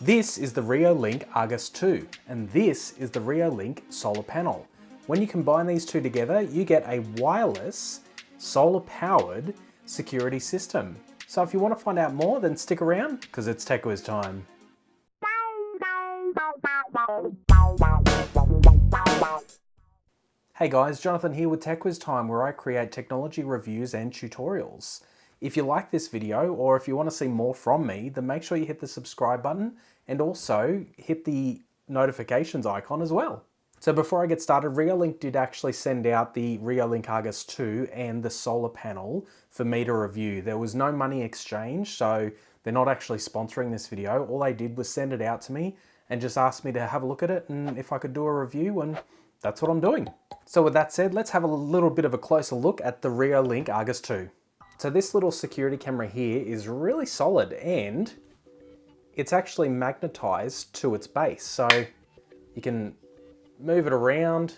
This is the Reolink Argus 2, and this is the Reolink Solar Panel. When you combine these two together, you get a wireless, solar-powered security system. So if you want to find out more, then stick around, because it's TechWizTime. Hey guys, Jonathan here with TechWizTime, where I create technology reviews and tutorials. If you like this video, or if you want to see more from me, then make sure you hit the subscribe button and also hit the notifications icon as well. So before I get started, Reolink did actually send out the Reolink Argus 2 and the solar panel for me to review. There was no money exchange, so they're not actually sponsoring this video. All they did was send it out to me and just asked me to have a look at it and if I could do a review, and that's what I'm doing. So with that said, let's have a little bit of a closer look at the Reolink Argus 2. So this little security camera here is really solid, and it's actually magnetized to its base. So you can move it around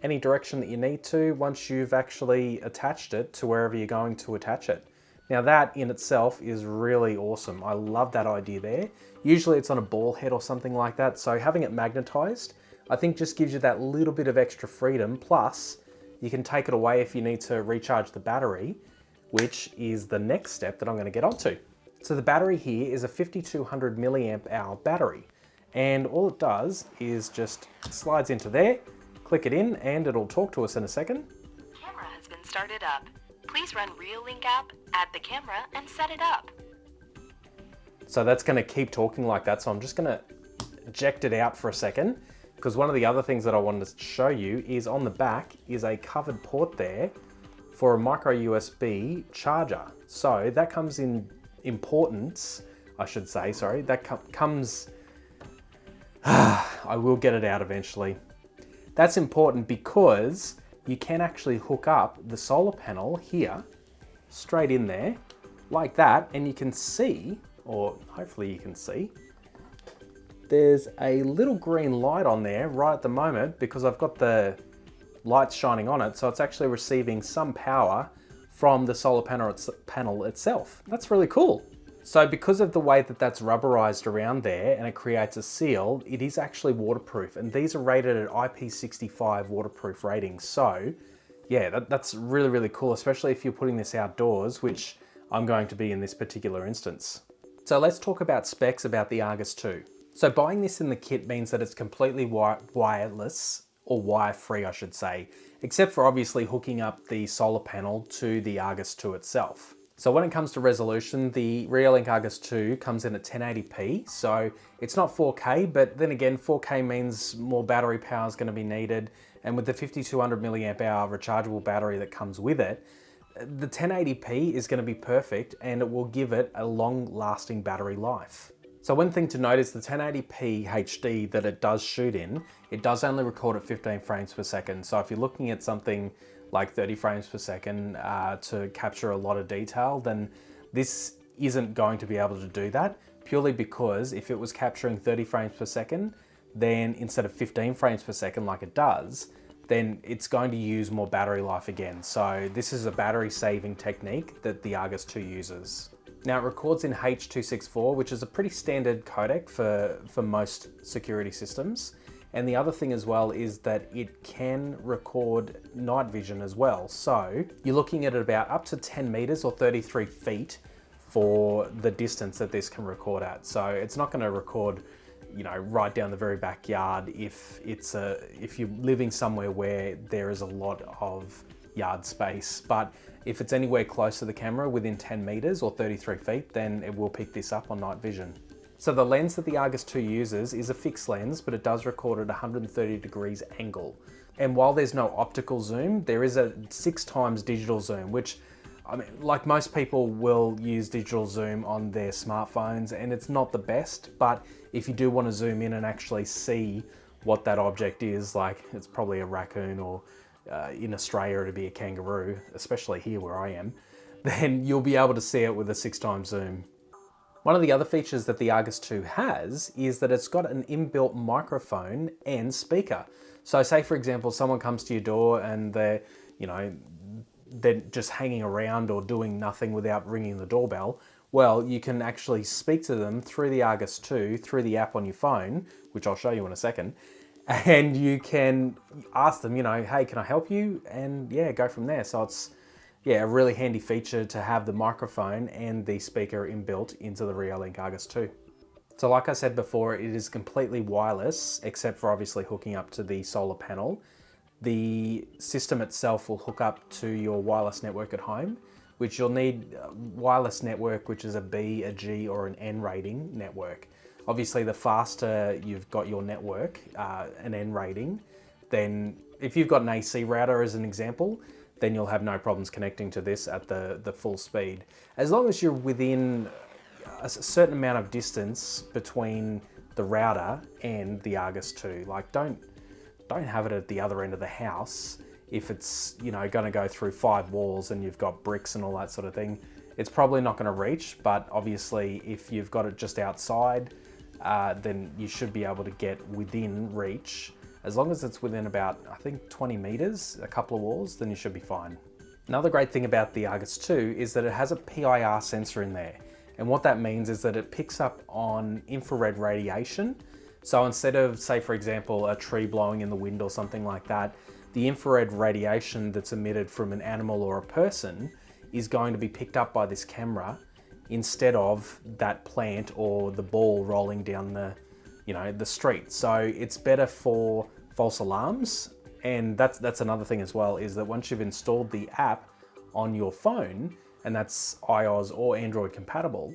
any direction that you need to once you've actually attached it to wherever you're going to attach it. Now that in itself is really awesome. I love that idea there. Usually it's on a ball head or something like that. So having it magnetized, I think just gives you that little bit of extra freedom. Plus you can take it away if you need to recharge the battery, which is the next step that I'm going to get onto. So the battery here is a 5200 milliamp hour battery, and all it does is just slides into there, click it in, and it'll talk to us in a second. Camera has been started up. Please run Reolink app, add the camera, and set it up. So that's going to keep talking like that. So I'm just going to eject it out for a second, because one of the other things that I wanted to show you is on the back is a covered port there for a micro USB charger. So that comes in importance, I should say, sorry, that comes, I will get it out eventually. That's important because you can actually hook up the solar panel here, straight in there, like that, and you can see, or hopefully you can see, there's a little green light on there right at the moment because I've got the lights shining on it, so it's actually receiving some power from the solar panel itself. That's really cool. So because of the way that that's rubberized around there and it creates a seal, it is actually waterproof, and these are rated at IP65 Weatherproof Rating. So yeah, that's really, really cool, especially if you're putting this outdoors, which I'm going to be in this particular instance. So let's talk about specs about the Argus 2. So buying this in the kit means that it's completely wireless, or wire-free I should say, except for obviously hooking up the solar panel to the Argus 2 itself. So when it comes to resolution, the Reolink Argus 2 comes in at 1080p, so it's not 4K, but then again 4K means more battery power is going to be needed, and with the 5200 milliamp hour rechargeable battery that comes with it, the 1080p is going to be perfect, and it will give it a long-lasting battery life. So one thing to note is the 1080p HD that it does shoot in, it does only record at 15 frames per second. So if you're looking at something like 30 frames per second to capture a lot of detail, then this isn't going to be able to do that, purely because if it was capturing 30 frames per second, then instead of 15 frames per second like it does, then it's going to use more battery life again. So this is a battery saving technique that the Argus 2 uses. Now it records in H.264, which is a pretty standard codec for most security systems. And the other thing as well is that it can record night vision as well. So you're looking at about up to 10 meters or 33 feet for the distance that this can record at. So it's not going to record, you know, right down the very backyard if you're living somewhere where there is a lot of yard space. But if it's anywhere close to the camera within 10 meters or 33 feet, then it will pick this up on night vision. So the lens that the Argus 2 uses is a fixed lens, but it does record at 130 degrees angle. And while there's no optical zoom, there is a 6 times digital zoom, which, I mean, like most people will use digital zoom on their smartphones, and it's not the best, but if you do want to zoom in and actually see what that object is, like it's probably a raccoon, or in Australia it'd be a kangaroo, especially here where I am, then you'll be able to see it with a 6 times zoom. One of the other features that the Argus 2 has is that it's got an inbuilt microphone and speaker. So say for example, someone comes to your door and they're, you know, they're just hanging around or doing nothing without ringing the doorbell. Well, you can actually speak to them through the Argus 2, through the app on your phone, which I'll show you in a second. And you can ask them, you know, hey, can I help you? And yeah, go from there. So it's, yeah, a really handy feature to have the microphone and the speaker inbuilt into the Reolink Argus 2. So like I said before, it is completely wireless, except for obviously hooking up to the solar panel. The system itself will hook up to your wireless network at home, which you'll need a wireless network, which is a B, a G, or an N rating network. Obviously, the faster you've got your network, an N rating, then if you've got an AC router as an example, then you'll have no problems connecting to this at the full speed. As long as you're within a certain amount of distance between the router and the Argus 2. Like don't have it at the other end of the house if it's, you know, going to go through 5 walls and you've got bricks and all that sort of thing. It's probably not going to reach, but obviously if you've got it just outside, then you should be able to get within reach. As long as it's within about, I think, 20 meters, a couple of walls, then you should be fine. Another great thing about the Argus 2 is that it has a PIR sensor in there. And what that means is that it picks up on infrared radiation. So instead of, say for example, a tree blowing in the wind or something like that, the infrared radiation that's emitted from an animal or a person is going to be picked up by this camera instead of that plant or the ball rolling down the street. So it's better for false alarms. And that's another thing as well, is that once you've installed the app on your phone, and that's iOS or Android compatible,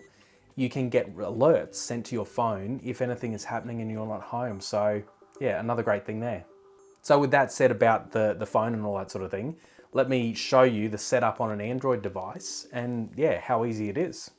you can get alerts sent to your phone if anything is happening and you're not home. So yeah, another great thing there. So with that said about the phone and all that sort of thing, let me show you the setup on an Android device and yeah, how easy it is.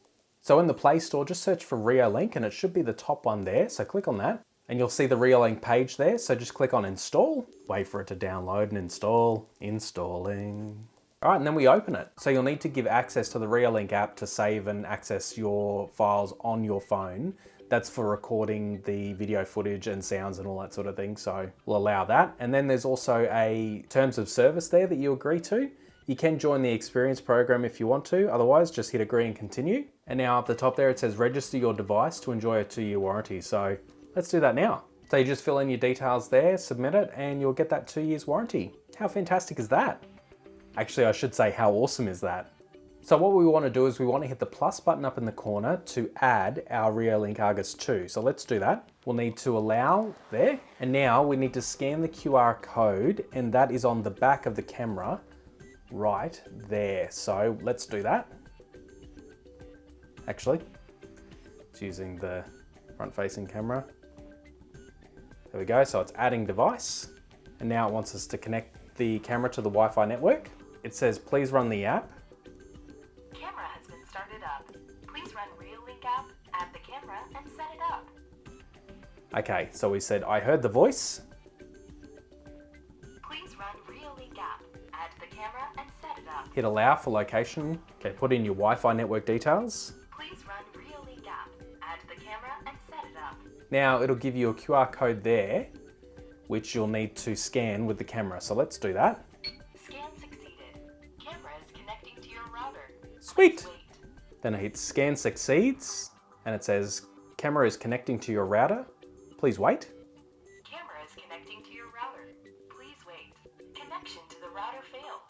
So in the Play Store, just search for Reolink and it should be the top one there. So click on that and you'll see the Reolink page there. So just click on install, wait for it to download and install, installing. All right, and then we open it. So you'll need to give access to the Reolink app to save and access your files on your phone. That's for recording the video footage and sounds and all that sort of thing. So we'll allow that. And then there's also a terms of service there that you agree to. You can join the experience program if you want to. Otherwise, just hit agree and continue. And now up the top there, it says register your device to enjoy a 2-year warranty. So let's do that now. So you just fill in your details there, submit it, and you'll get that 2 years warranty. How fantastic is that? Actually, I should say, how awesome is that? So what we want to do is we want to hit the plus button up in the corner to add our Reolink Argus 2. So let's do that. We'll need to allow there. And now we need to scan the QR code, and that is on the back of the camera right there. So let's do that. Actually, it's using the front-facing camera. There we go. So it's adding device. And now it wants us to connect the camera to the Wi-Fi network. It says, please run the app. Camera has been started up. Please run Reolink app, add the camera, and set it up. Okay, so we said, I heard the voice. Please run Reolink app, add the camera, and set it up. Hit allow for location. Okay, put in your Wi-Fi network details. Please run Reolink app, add the camera, and set it up. Now it'll give you a QR code there, which you'll need to scan with the camera. So let's do that. Scan succeeded. Camera is connecting to your router. Sweet. Please wait. Then I hit scan succeeds and it says camera is connecting to your router. Please wait. Camera is connecting to your router. Please wait. Connection to the router failed.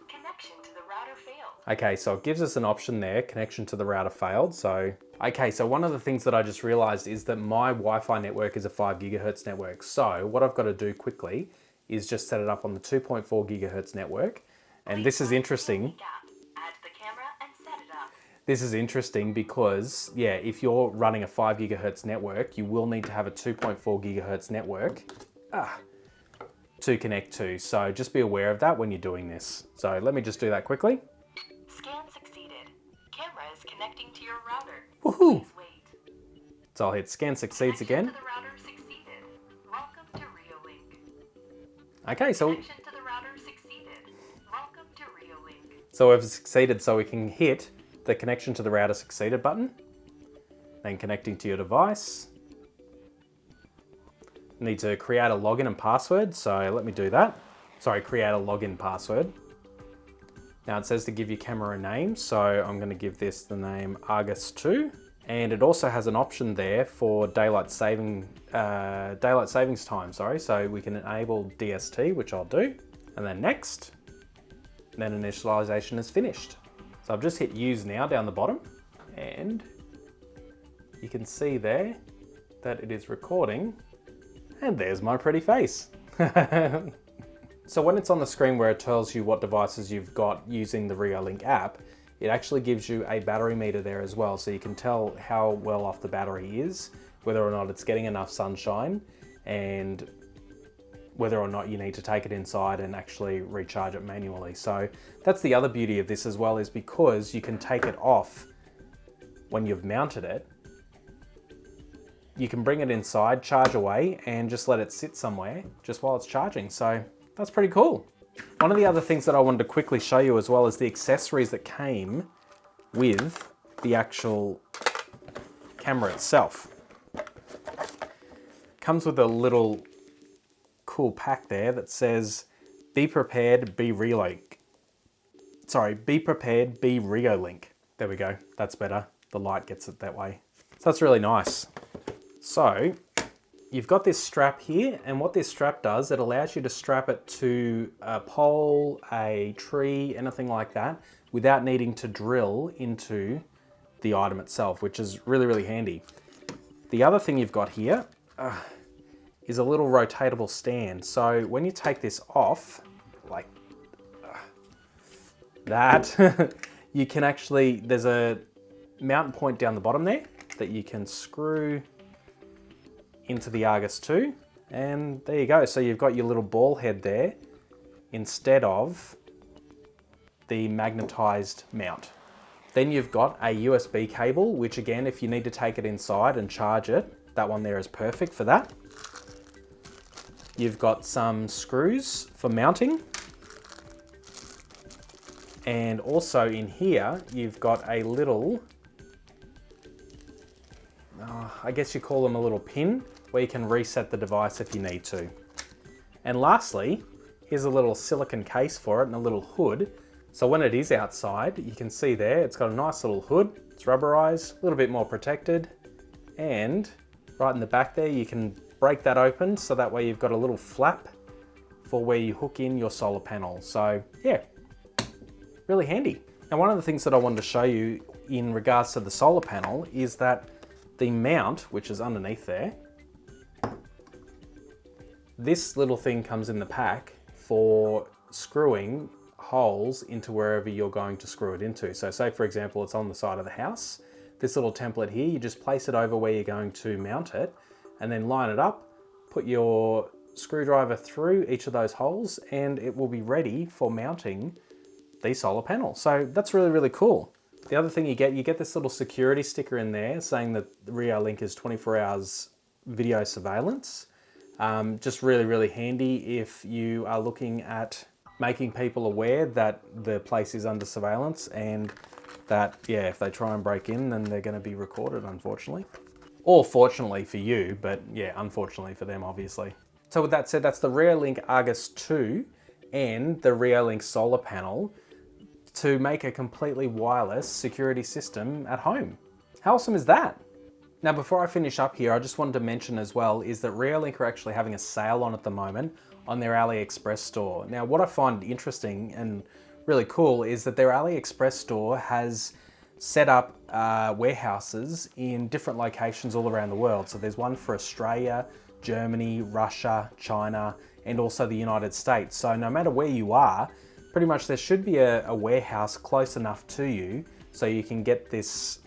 Connection to the router failed. Okay, so it gives us an option there, connection to the router failed. So, okay, so one of the things that I just realized is that my Wi-Fi network is a 5 gigahertz network. So what I've got to do quickly is just set it up on the 2.4 gigahertz network. And this is interesting. Add the camera and set it up. This is interesting because, yeah, if you're running a 5 gigahertz network, you will need to have a 2.4 gigahertz network to connect to. So just be aware of that when you're doing this. So let me just do that quickly. Scan succeeded. Camera is connecting to your router. Woohoo! Please wait. So I'll hit scan succeeds Connection again. to the router succeeded. Welcome to Reolink. Okay, so Connection to the router succeeded. Welcome to Reolink. we've succeeded, so we can hit the connection to the router succeeded button. Then connecting to your device. Need to create a login and password, so let me do that. Sorry, create a login password. Now it says to give your camera a name, so I'm going to give this the name Argus 2. And it also has an option there for daylight savings time, so we can enable DST, which I'll do, and then next, then initialization is finished. So I've just hit use now down the bottom, and you can see there that it is recording, and there's my pretty face. So when it's on the screen where it tells you what devices you've got using the Reolink app, it actually gives you a battery meter there as well, so you can tell how well off the battery is, whether or not it's getting enough sunshine, and whether or not you need to take it inside and actually recharge it manually. So that's the other beauty of this as well, is because you can take it off when you've mounted it. You can bring it inside, charge away, and just let it sit somewhere just while it's charging. So that's pretty cool. One of the other things that I wanted to quickly show you as well is the accessories that came with the actual camera itself. Comes with a little cool pack there that says, be prepared, be Reolink. Sorry, be prepared, be Reolink. There we go, that's better. The light gets it that way. So that's really nice. So you've got this strap here, and what this strap does, it allows you to strap it to a pole, a tree, anything like that, without needing to drill into the item itself, which is really, really handy. The other thing you've got here is a little rotatable stand. So when you take this off, like that, you can actually, there's a mounting point down the bottom there that you can screw into the Argus 2, and there you go. So you've got your little ball head there instead of the magnetized mount. Then you've got a USB cable, which again, if you need to take it inside and charge it, that one there is perfect for that. You've got some screws for mounting. And also in here, you've got a little, I guess you call them a little pin, where you can reset the device if you need to. And lastly, here's a little silicone case for it and a little hood. So when it is outside, you can see there, it's got a nice little hood, it's rubberized, a little bit more protected. And right in the back there, you can break that open, so that way you've got a little flap for where you hook in your solar panel. So yeah, really handy. Now, one of the things that I wanted to show you in regards to the solar panel is that the mount, which is underneath there, this little thing comes in the pack for screwing holes into wherever you're going to screw it into. So say for example, it's on the side of the house. This little template here, you just place it over where you're going to mount it, and then line it up, put your screwdriver through each of those holes, and it will be ready for mounting the solar panel. So that's really, really cool. The other thing you get this little security sticker in there saying that the Reolink is 24 hours video surveillance. Just really, really handy if you are looking at making people aware that the place is under surveillance, and that, yeah, if they try and break in, then they're going to be recorded, unfortunately. Or fortunately for you, but yeah, unfortunately for them, obviously. So with that said, that's the Reolink Argus 2 and the Reolink Solar Panel to make a completely wireless security system at home. How awesome is that? Now, before I finish up here, I just wanted to mention as well is that Reolink are actually having a sale on at the moment on their AliExpress store. Now, what I find interesting and really cool is that their AliExpress store has set up warehouses in different locations all around the world. So there's one for Australia, Germany, Russia, China, and also the United States. So no matter where you are, pretty much there should be a warehouse close enough to you so you can get this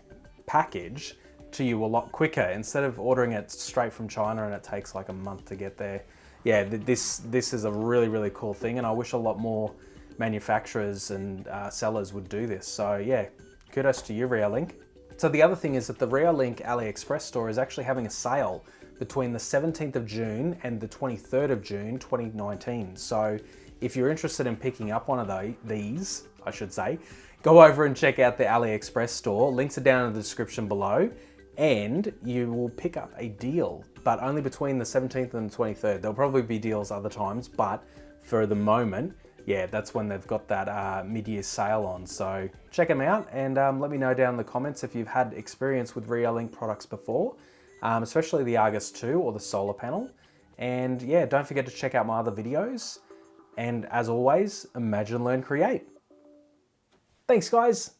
package to you a lot quicker instead of ordering it straight from China and it takes like a month to get there. Yeah, this is a really, really cool thing, and I wish a lot more manufacturers and sellers would do this. So yeah, kudos to you, Reolink. So the other thing is that the Reolink AliExpress store is actually having a sale between the 17th of June and the 23rd of June 2019. So if you're interested in picking up one of these, I should say, go over and check out the AliExpress store. Links are down in the description below, and you will pick up a deal, but only between the 17th and the 23rd. There'll probably be deals other times, but for the moment, yeah, that's when they've got that mid-year sale on. So check them out and let me know down in the comments if you've had experience with Reolink products before, especially the Argus 2 or the solar panel. And yeah, don't forget to check out my other videos. And as always, imagine, learn, create. Thanks guys.